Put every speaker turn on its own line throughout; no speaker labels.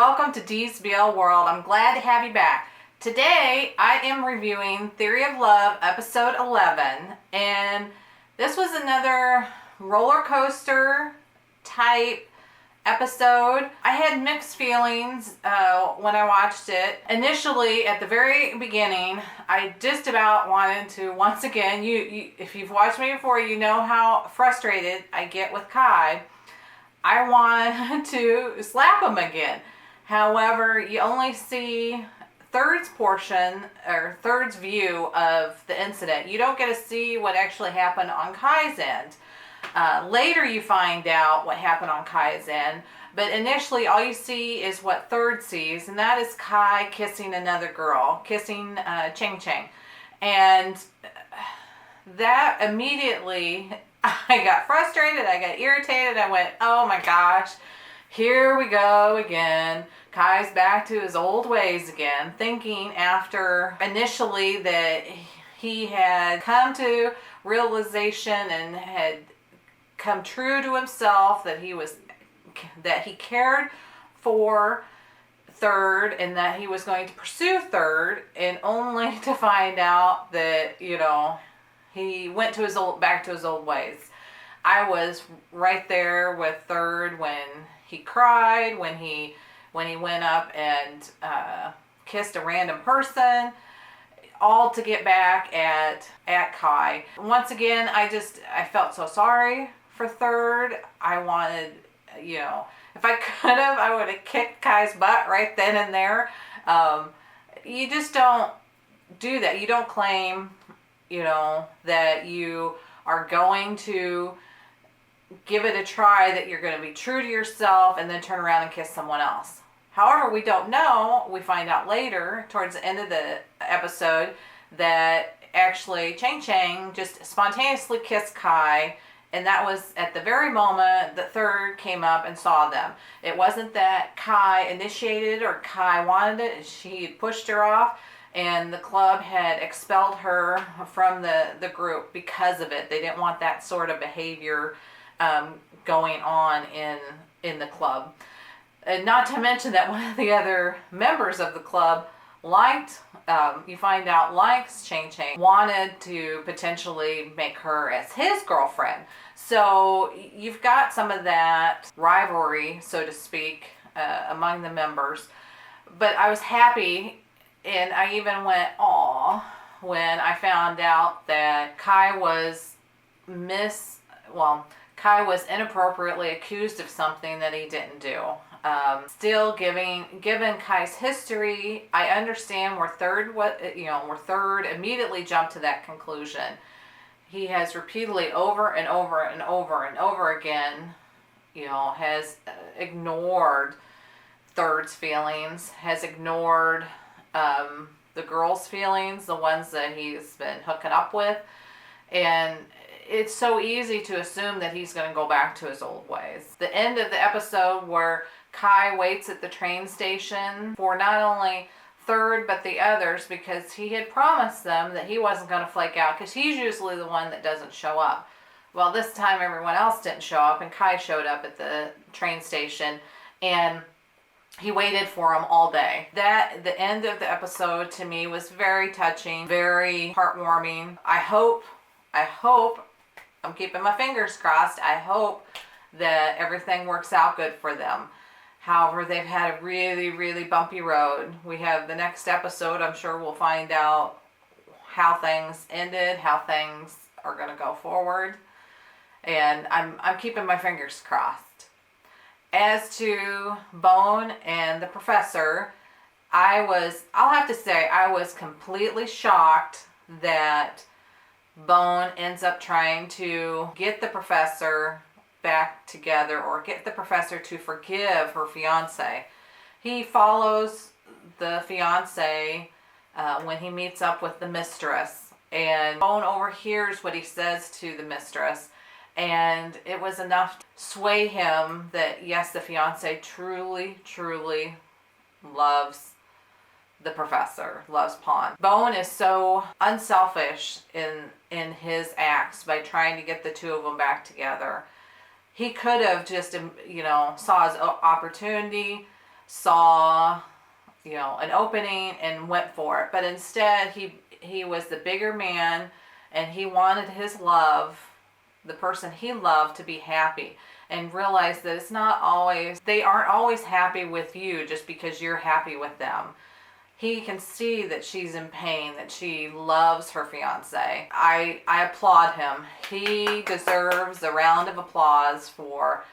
welcome to Dee's BL World. I'm glad to have you back. Today I am reviewing Theory of Love episode 11, and this was another roller coaster type episode. I had mixed feelings when I watched it. Initially, at the very beginning, I just about wanted to, once again, if you've watched me before, you know how frustrated I get with Kai. I want to slap him again. However, you only see Third's portion, or Third's view of the incident. You don't get to see what actually happened on Kai's end. Later you find out what happened on Kai's end, but initially all you see is what Third sees, and that is Kai kissing another girl, kissing Ching Ching. And that immediately, I got frustrated, I got irritated, I went, oh my gosh, here we go again. Kai's back to his old ways again, thinking after initially that he had come to realization and had come true to himself, that he cared for Third and that he was going to pursue Third, and only to find out that, he went to back to his old ways. I was right there with Third when he cried, when he went up and kissed a random person, all to get back at Kai. Once again, I felt so sorry for Third. I wanted, if I could have, I would have kicked Kai's butt right then and there. You just don't do that. You don't claim, that you are going to give it a try, that you're going to be true to yourself, and then turn around and kiss someone else. However, we don't know. We find out later, towards the end of the episode, that actually Ching Ching just spontaneously kissed Kai, and that was at the very moment that Third came up and saw them. It wasn't that Kai initiated or Kai wanted it. She pushed her off, and the club had expelled her from the group because of it. They didn't want that sort of behavior going on in the club. And not to mention that one of the other members of the club likes Ching Ching, wanted to potentially make her as his girlfriend. So you've got some of that rivalry, so to speak, among the members. But I was happy, and I even went, aw, when I found out that Kai was inappropriately accused of something that he didn't do. Still, given Kai's history, I understand where Third immediately jumped to that conclusion. He has repeatedly, over and over and over and over again, has ignored Third's feelings, has ignored the girl's feelings, the ones that he's been hooking up with, and it's so easy to assume that he's going to go back to his old ways. The end of the episode where Kai waits at the train station for not only Third but the others, because he had promised them that he wasn't going to flake out, because he's usually the one that doesn't show up. Well, this time everyone else didn't show up, and Kai showed up at the train station, and he waited for him all day. The end of the episode to me was very touching, very heartwarming. I hope, I'm keeping my fingers crossed, I hope that everything works out good for them. However, they've had a really, really bumpy road. We have the next episode. I'm sure we'll find out how things ended, how things are going to go forward. And I'm keeping my fingers crossed. As to Bone and the professor, I'll have to say, I was completely shocked that Bone ends up trying to get the professor back together, or get the professor to forgive her fiance. He follows the fiance when he meets up with the mistress, and Bone overhears what he says to the mistress, and it was enough to sway him that yes, the fiance truly, truly loves the professor, loves Pond. Bone is so unselfish in his acts by trying to get the two of them back together. He could have just, saw his opportunity, saw, you know, an opening and went for it. But instead, he was the bigger man, and he wanted his love, the person he loved, to be happy, and realized that it's not always, they aren't always happy with you just because you're happy with them. He can see that she's in pain, that she loves her fiance. I applaud him. He deserves a round of applause for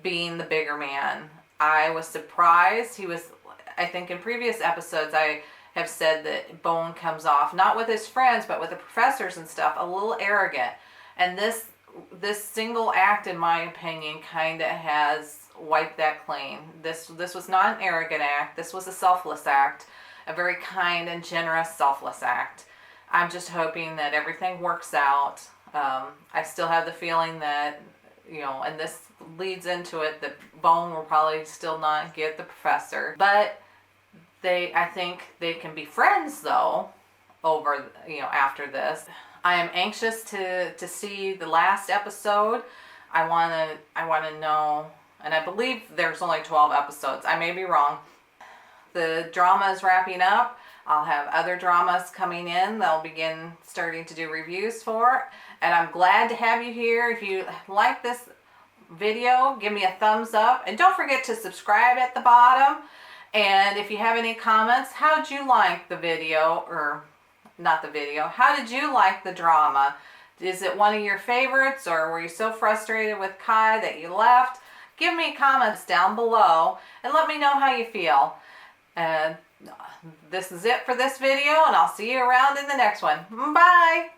being the bigger man. I was surprised. He was, I think in previous episodes, I have said that Bone comes off, not with his friends, but with the professors and stuff, a little arrogant. And this single act, in my opinion, kind of has wiped that clean. This was not an arrogant act. This was a selfless act. A very kind and generous, selfless act. I'm just hoping that everything works out. I still have the feeling that, you know, and this leads into it, that Bone will probably still not get the professor. But I think they can be friends, though, over, you know, after this. I am anxious to see the last episode. I want to know, and I believe there's only 12 episodes. I may be wrong. The drama is wrapping up. I'll have other dramas coming in that I'll begin starting to do reviews for. And I'm glad to have you here. If you like this video, give me a thumbs up. And don't forget to subscribe at the bottom. And if you have any comments, how did you like the video? Or not the video. How did you like the drama? Is it one of your favorites? Or were you so frustrated with Kai that you left? Give me comments down below and let me know how you feel. And this is it for this video, and I'll see you around in the next one. Bye!